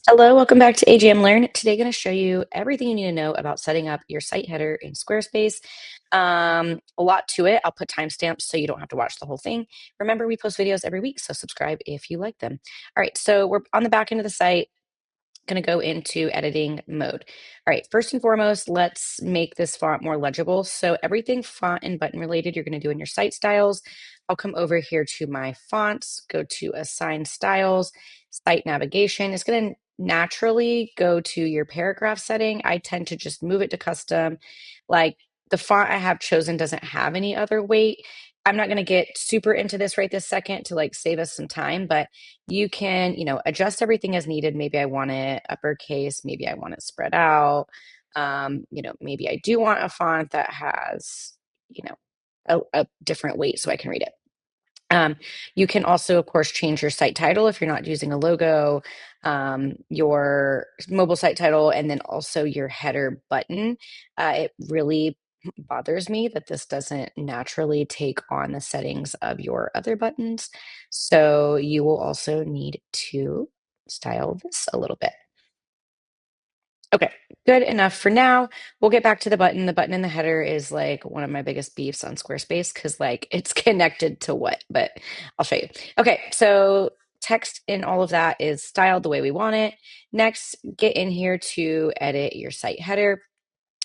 Hello, welcome back to AGM Learn. Today, going to show you everything you need to know about setting up your site header in Squarespace. A lot to it. I'll put timestamps so you don't have to watch the whole thing. Remember, we post videos every week, so subscribe if you like them. All right, so we're on the back end of the site. Going to go into editing mode. All right, first and foremost, let's make this font more legible. So everything font and button related you're going to do in your site styles. I'll come over here to my fonts, go to assign styles, site navigation. It's going to naturally go to your paragraph setting. I tend to just move it to custom. Like the font I have chosen doesn't have any other weight. I'm not going to get super into this right this second to like save us some time, but you can, adjust everything as needed. Maybe I want it uppercase, maybe I want it spread out. Maybe I do want a font that has, a different weight so I can read it. You can also, of course, change your site title if you're not using a logo, your mobile site title, and then also your header button. It really bothers me that this doesn't naturally take on the settings of your other buttons. So you will also need to style this a little bit. Okay, good enough for now. We'll get back to the button. The button in the header is like one of my biggest beefs on Squarespace because like it's connected to what, but I'll show you. Okay, so text in all of that is styled the way we want it. Next, get in here to edit your site header.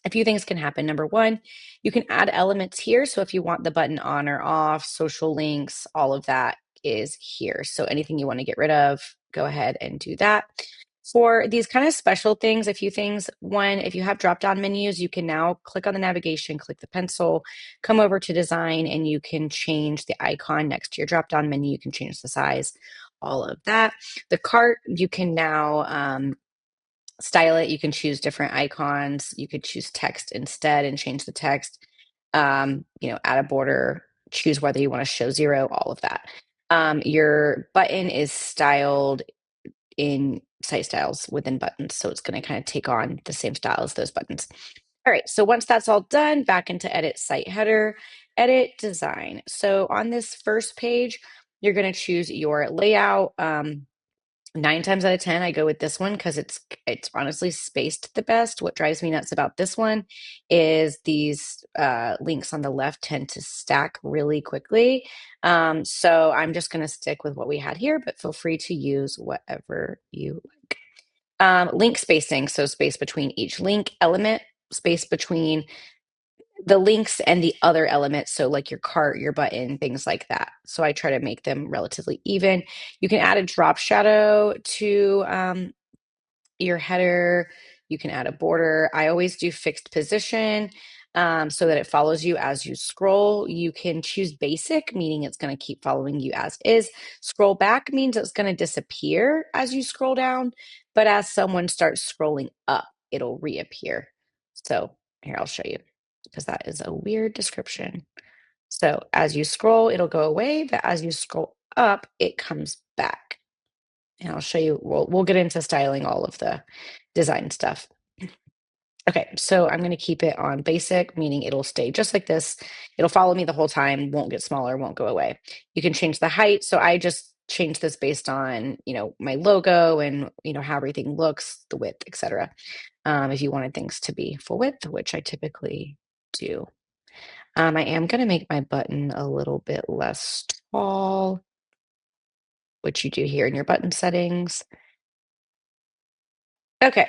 A few things can happen. Number one, you can add elements here. So if you want the button on or off, social links, all of that is here. So anything you want to get rid of, go ahead and do that. For these kind of special things, a few things. One, if you have drop-down menus, you can now click on the navigation, click the pencil, come over to design, and you can change the icon next to your drop-down menu. You can change the size, all of that. The cart, you can now style it. You can choose different icons. You could choose text instead and change the text. Add a border, choose whether you want to show 0, all of that. Your button is styled in site styles within buttons. So it's going to kind of take on the same style as those buttons. All right, so once that's all done, back into edit site header, edit design. So on this first page, you're going to choose your layout. 9 times out of 10, I go with this one because it's honestly spaced the best. What drives me nuts about this one is these links on the left tend to stack really quickly. So I'm just going to stick with what we had here, but feel free to use whatever you like. Link spacing, so space between each link element, space between the links and the other elements, so like your cart, your button, things like that. So I try to make them relatively even. You can add a drop shadow to your header. You can add a border. I always do fixed position so that it follows you as you scroll. You can choose basic, meaning it's going to keep following you as is. Scroll back means it's going to disappear as you scroll down, but as someone starts scrolling up, it'll reappear. So here, I'll show you because that is a weird description. So as you scroll, it'll go away, but as you scroll up, it comes back. And I'll show you, we'll get into styling all of the design stuff. Okay, so I'm going to keep it on basic, meaning it'll stay just like this. It'll follow me the whole time, won't get smaller, won't go away. You can change the height. So I just change this based on, my logo and, how everything looks, the width, etc. If you wanted things to be full width, which I typically do. I am going to make my button a little bit less tall, which you do here in your button settings. Okay,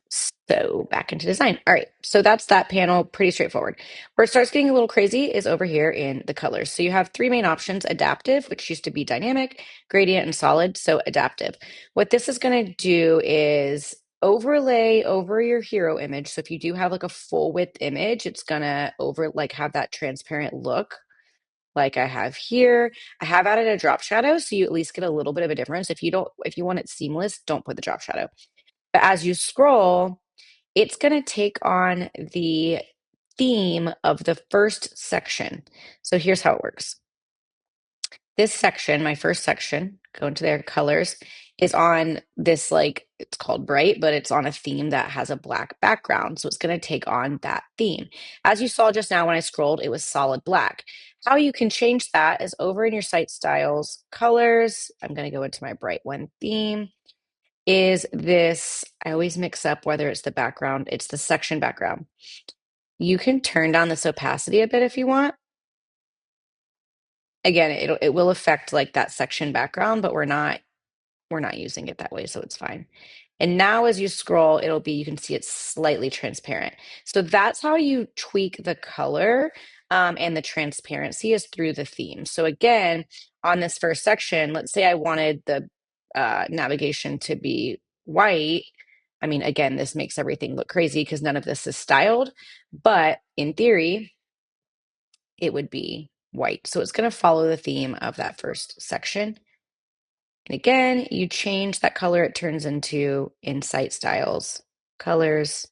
so back into design. All right, so that's that panel, pretty straightforward. Where it starts getting a little crazy is over here in the colors. So you have 3 main options: adaptive, which used to be dynamic, gradient, and solid. So adaptive. What this is going to do is overlay over your hero image. So if you do have like a full width image, it's going to have that transparent look like I have here. I have added a drop shadow, so you at least get a little bit of a difference. If you want it seamless, don't put the drop shadow. But as you scroll, it's going to take on the theme of the first section. So here's how it works. This section, my first section, go into their colors, is on this, it's called bright, but it's on a theme that has a black background. So it's going to take on that theme. As you saw just now when I scrolled, it was solid black. How you can change that is over in your site styles, colors. I'm going to go into my bright one theme. is this, I always mix up whether it's the background, it's the section background. You can turn down this opacity a bit if you want. Again, it will affect like that section background, but we're not using it that way, so it's fine. And now as you scroll, it'll be, you can see it's slightly transparent. So that's how you tweak the color and the transparency is through the theme. So again, on this first section, let's say I wanted the navigation to be white. I mean, again, this makes everything look crazy because none of this is styled, but in theory, it would be white. So it's going to follow the theme of that first section. And again, you change that color, it turns into Insight Styles, colors,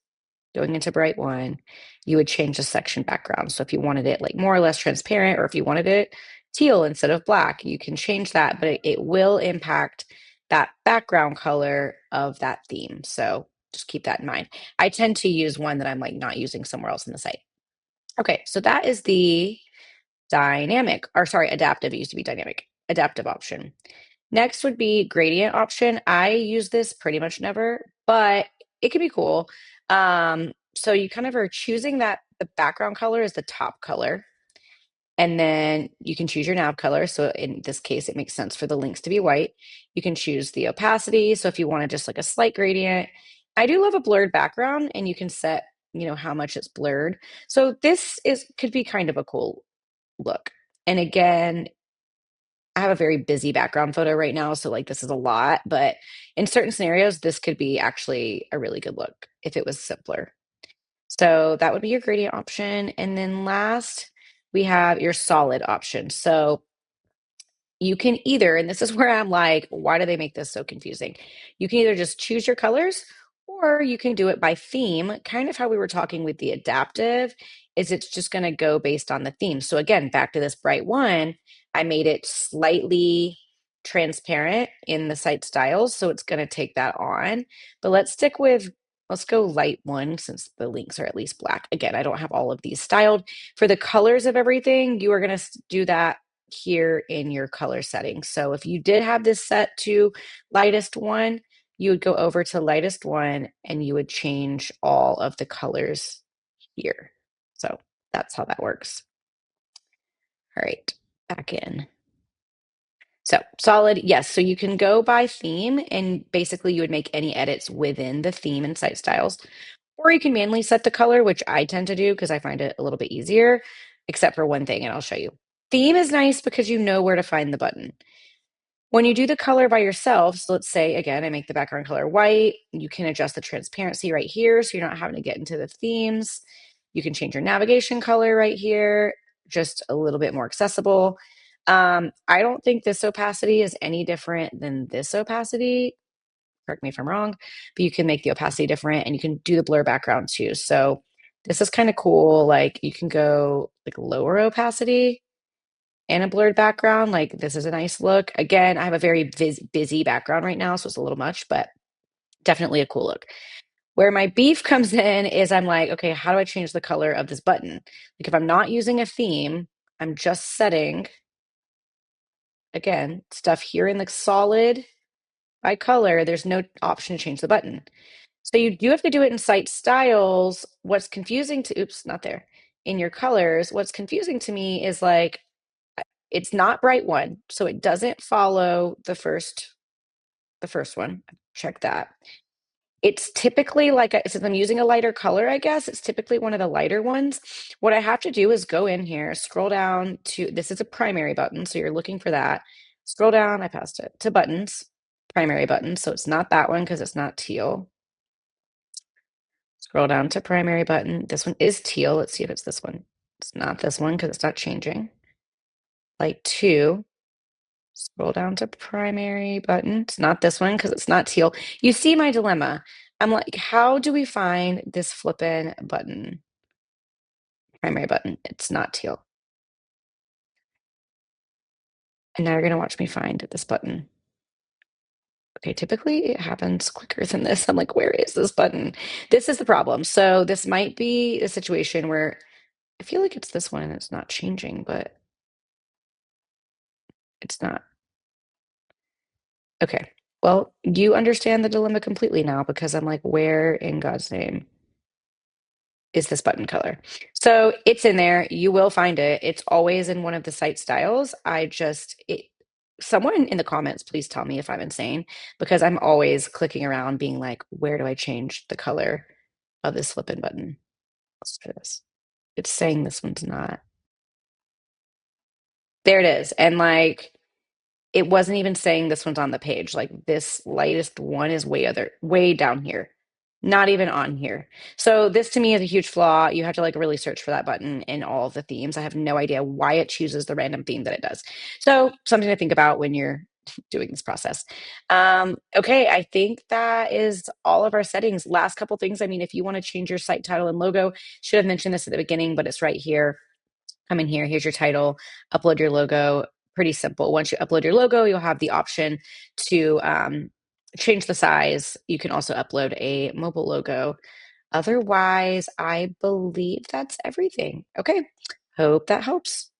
going into bright one, you would change the section background. So if you wanted it like more or less transparent, or if you wanted it teal instead of black, you can change that, but it will impact that background color of that theme. So just keep that in mind. I tend to use one that I'm like not using somewhere else in the site. Okay, so that is the dynamic, or sorry, adaptive. It used to be dynamic, adaptive option. Next would be gradient option. I use this pretty much never, but it can be cool. So you kind of are choosing that the background color is the top color. And then you can choose your nav color. So in this case, it makes sense for the links to be white. You can choose the opacity. So if you wanted just like a slight gradient, I do love a blurred background and you can set, how much it's blurred. So this could be kind of a cool look. And again, I have a very busy background photo right now, so like this is a lot, but in certain scenarios, this could be actually a really good look if it was simpler. So that would be your gradient option. And then last, we have your solid option. So you can either, and this is where I'm like, why do they make this so confusing? You can either just choose your colors or you can do it by theme, kind of how we were talking with the adaptive, is it's just going to go based on the theme. So again, back to this bright one, I made it slightly transparent in the site styles. So it's going to take that on. But let's go light one since the links are at least black. Again, I don't have all of these styled. For the colors of everything, you are going to do that here in your color settings. So if you did have this set to lightest one, you would go over to lightest one and you would change all of the colors here. So that's how that works. All right, back in. So solid, yes. So you can go by theme and basically you would make any edits within the theme and site styles, or you can manually set the color, which I tend to do because I find it a little bit easier, except for one thing, and I'll show you. Theme is nice because you know where to find the button. When you do the color by yourself, so let's say, again, I make the background color white, you can adjust the transparency right here so you're not having to get into the themes. You can change your navigation color right here, just a little bit more accessible. I don't think this opacity is any different than this opacity. Correct me if I'm wrong, but you can make the opacity different and you can do the blur background too. So this is kind of cool. Like you can go like lower opacity and a blurred background. Like this is a nice look. Again, I have a very busy background right now, so it's a little much, but definitely a cool look. Where my beef comes in is I'm like, okay, how do I change the color of this button? Like if I'm not using a theme, I'm just setting, again, stuff here in the solid by color, there's no option to change the button. So you do have to do it in site styles. What's confusing to, oops, not there. In your colors, what's confusing to me is like, it's not bright one, so it doesn't follow the first one. Check that. It's typically like, since I'm using a lighter color, I guess, it's typically one of the lighter ones. What I have to do is go in here, scroll down to, this is a primary button, so you're looking for that. Scroll down, I passed it, to buttons, primary button, so it's not that one because it's not teal. Scroll down to primary button. This one is teal. Let's see if it's this one. It's not this one because it's not changing. Light 2. Scroll down to primary button. It's not this one because it's not teal. You see my dilemma. I'm like, how do we find this flippin' button? Primary button. It's not teal. And now you're going to watch me find this button. Okay, typically it happens quicker than this. I'm like, where is this button? This is the problem. So this might be a situation where I feel like it's this one and it's not changing, but it's not. Okay. Well, you understand the dilemma completely now because I'm like, where in God's name is this button color? So it's in there. You will find it. It's always in one of the site styles. Someone in the comments, please tell me if I'm insane because I'm always clicking around being like, where do I change the color of this flip-in button? Let's try this. It's saying this one's not. There it is. And like, it wasn't even saying this one's on the page. Like this lightest one is way down here, not even on here. So this to me is a huge flaw. You have to like really search for that button in all of the themes. I have no idea why it chooses the random theme that it does. So something to think about when you're doing this process. Okay, I think that is all of our settings. Last couple things. I mean, if you want to change your site title and logo, should have mentioned this at the beginning, but it's right here. Come in here, here's your title, upload your logo. Pretty simple. Once you upload your logo, you'll have the option to change the size. You can also upload a mobile logo. Otherwise, I believe that's everything. Okay, hope that helps.